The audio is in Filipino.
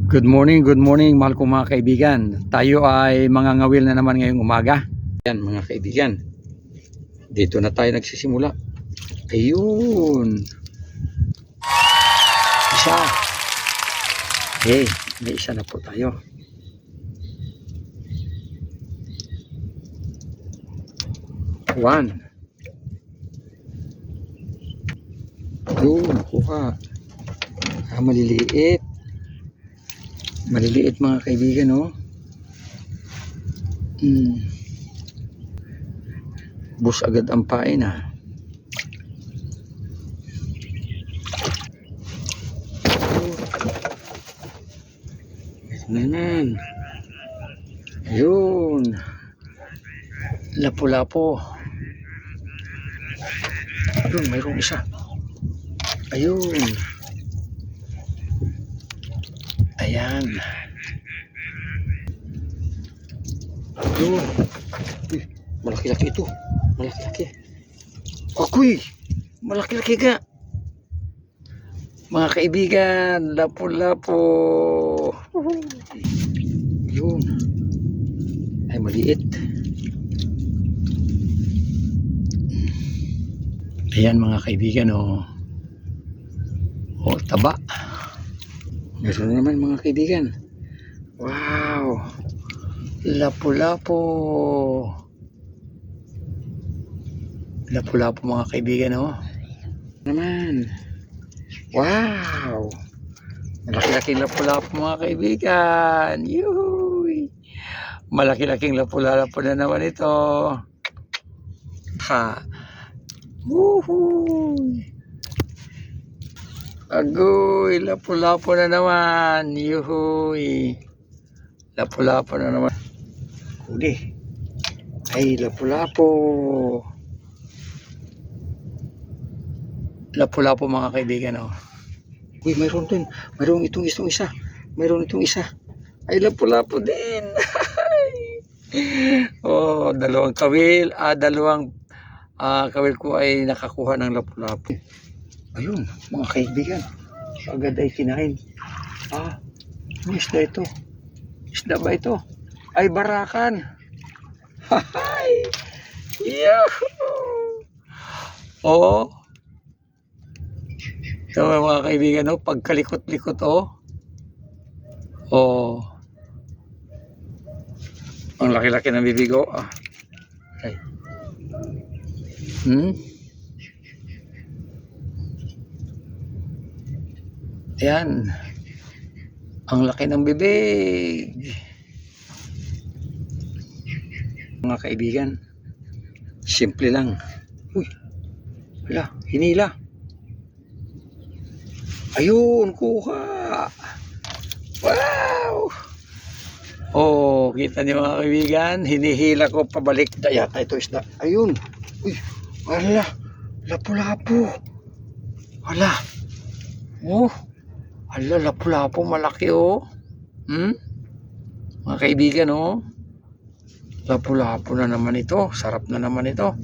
Good morning mahal kong mga kaibigan. Tayo ay mangangawil na naman ngayong umaga. Yan mga kaibigan. Dito na tayo nagsisimula. Ayun. Isa. Okay, may isa na po tayo. One. Yun, kuha. Maliliit. Maliliit mga kaibigan, oh. Bus agad ang pain, ha. Naman. Ayun. Lapu-lapo. Ayun, mayroong isa. Ayun. Ayan. Ayun. Uy, malaki-laki ito. Malaki-laki. Akoy! Malaki-laki ka. Mga kaibigan, lapu-lapo. Yun. Ay, maliit. Ayan mga kaibigan, oh. Oh, taba. Meron naman mga kaibigan. Wow. Lapu-lapo. Lapu-lapo mga kaibigan, oh. Naman. Wow. Malaki-laking lapu-lapo mga kaibigan. Yuhuy. Malaki-laking lapu-lapo na naman ito. Ha. Wuhuy. Agoy, lapu-lapo na naman. Yuhuy. Lapu-lapo na naman. Huli. Ay, lapu-lapo. Lapu-lapo mga kaibigan, oh. Uy, mayroon din. Mayroon itong isa. Mayroon itong isa. Ay, lapu-lapo din. Oh, dalawang kawil. Dalawang kawil ko ay nakakuha ng lapu-lapo. Ayun, mga kaibigan. Agad ay kinain. Ano isda ito? Isda ba ito? Ay, barakan. Hahay! Yahoo! Oh. Ito mga kaibigan, oh. Pagkalikot-likot, oh. Oh. Ang laki-laki ng bibigo. Ay. Ayan. Ang laki ng bibig. Mga kaibigan, simple lang. Uy, wala, hinila. Ayun, kuha. Wow. Oh, kita niyo mga kaibigan, hinihila ko pabalik. Yata ito isda. Ayun. Uy, wala. Lapu-lapo. Wala. Oh. Hala, lapu-lapo, malaki, oh. Mga kaibigan, oh. Lapu-lapo na naman ito. Sarap na naman ito.